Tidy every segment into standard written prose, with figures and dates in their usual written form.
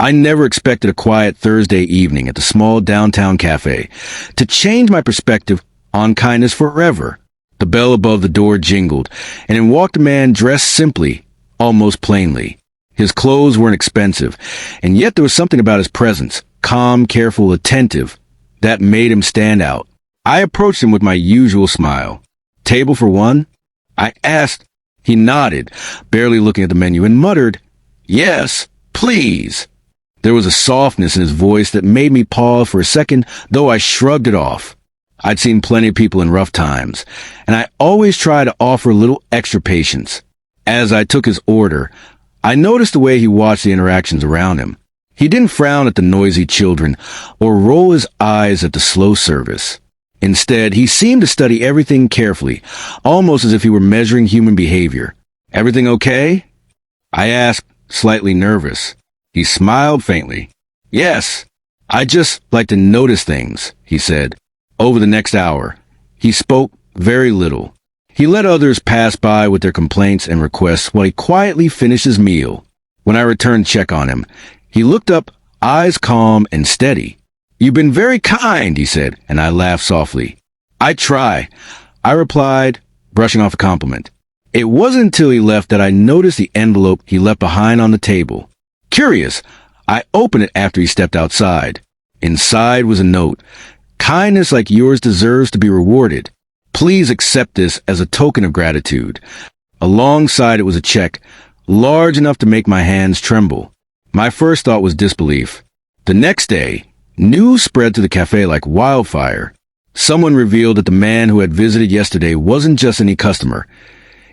I never expected a quiet Thursday evening at the small downtown cafe to change my perspective on kindness forever. The bell above the door jingled, and in walked a man dressed simply, almost plainly. His clothes weren't expensive, and yet there was something about his presence, calm, careful, attentive, that made him stand out. I approached him with my usual smile. "Table for one?" I asked. He nodded, barely looking at the menu, and muttered, "Yes, please." There was a softness in his voice that made me pause for a second, though I shrugged it off. I'd seen plenty of people in rough times, and I always try to offer a little extra patience. As I took his order, I noticed the way he watched the interactions around him. He didn't frown at the noisy children or roll his eyes at the slow service. Instead, he seemed to study everything carefully, almost as if he were measuring human behavior. "Everything okay?" I asked, slightly nervous. He smiled faintly. "Yes, I just like to notice things," he said. Over the next hour, he spoke very little. He let others pass by with their complaints and requests while he quietly finished his meal. When I returned to check on him, he looked up, eyes calm and steady. "You've been very kind," he said, and I laughed softly. "I try," I replied, brushing off a compliment. It wasn't until he left that I noticed the envelope he left behind on the table. Curious, I opened it after he stepped outside. Inside was a note. "Kindness like yours deserves to be rewarded. Please accept this as a token of gratitude." Alongside it was a check, large enough to make my hands tremble. My first thought was disbelief. The next day, news spread to the cafe like wildfire. Someone revealed that the man who had visited yesterday wasn't just any customer.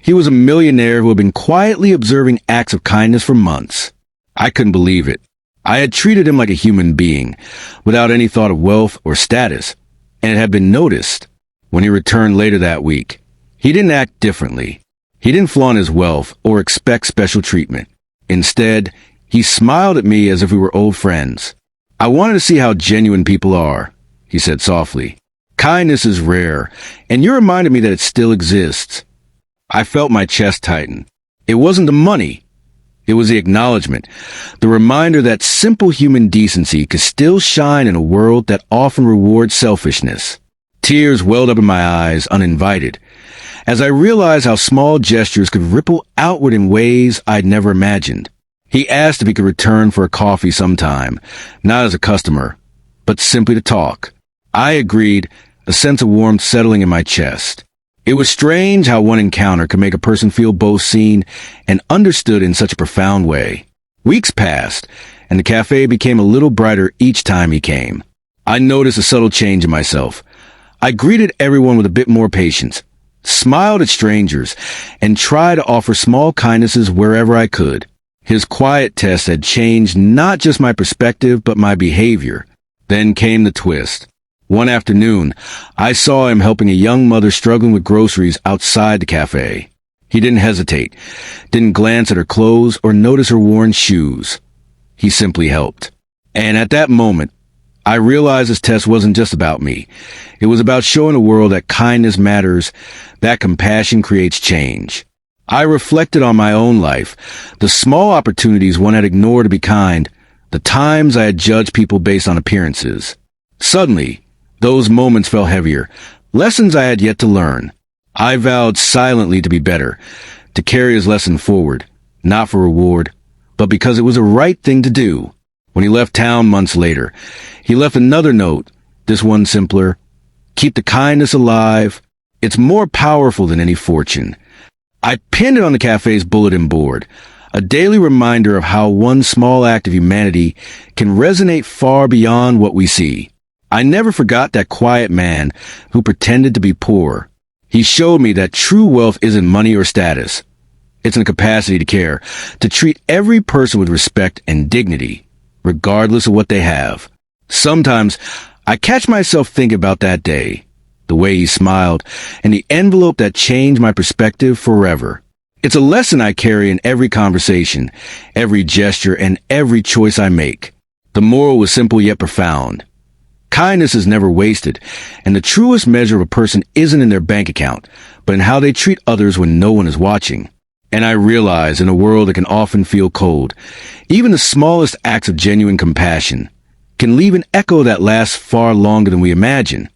He was a millionaire who had been quietly observing acts of kindness for months. I couldn't believe it. I had treated him like a human being, without any thought of wealth or status, and it had been noticed. When he returned later that week, he didn't act differently. He didn't flaunt his wealth or expect special treatment. Instead, he smiled at me as if we were old friends. "I wanted to see how genuine people are," he said softly. "Kindness is rare, and you reminded me that it still exists." I felt my chest tighten. It wasn't the money. It was the acknowledgement, the reminder that simple human decency could still shine in a world that often rewards selfishness. Tears welled up in my eyes, uninvited, as I realized how small gestures could ripple outward in ways I'd never imagined. He asked if he could return for a coffee sometime, not as a customer, but simply to talk. I agreed, a sense of warmth settling in my chest. It was strange how one encounter could make a person feel both seen and understood in such a profound way. Weeks passed, and the cafe became a little brighter each time he came. I noticed a subtle change in myself. I greeted everyone with a bit more patience, smiled at strangers, and tried to offer small kindnesses wherever I could. His quiet test had changed not just my perspective, but my behavior. Then came the twist. One afternoon, I saw him helping a young mother struggling with groceries outside the cafe. He didn't hesitate, didn't glance at her clothes or notice her worn shoes. He simply helped. And at that moment, I realized this test wasn't just about me. It was about showing the world that kindness matters, that compassion creates change. I reflected on my own life, the small opportunities one had ignored to be kind, the times I had judged people based on appearances. Suddenly, those moments felt heavier, lessons I had yet to learn. I vowed silently to be better, to carry his lesson forward, not for reward, but because it was the right thing to do. When he left town months later, he left another note, this one simpler: "Keep the kindness alive. It's more powerful than any fortune." I pinned it on the cafe's bulletin board, a daily reminder of how one small act of humanity can resonate far beyond what we see. I never forgot that quiet man who pretended to be poor. He showed me that true wealth isn't money or status. It's in the capacity to care, to treat every person with respect and dignity, regardless of what they have. Sometimes I catch myself thinking about that day, the way he smiled, and the envelope that changed my perspective forever. It's a lesson I carry in every conversation, every gesture, and every choice I make. The moral was simple yet profound. Kindness is never wasted, and the truest measure of a person isn't in their bank account, but in how they treat others when no one is watching. And I realize in a world that can often feel cold, even the smallest acts of genuine compassion can leave an echo that lasts far longer than we imagine.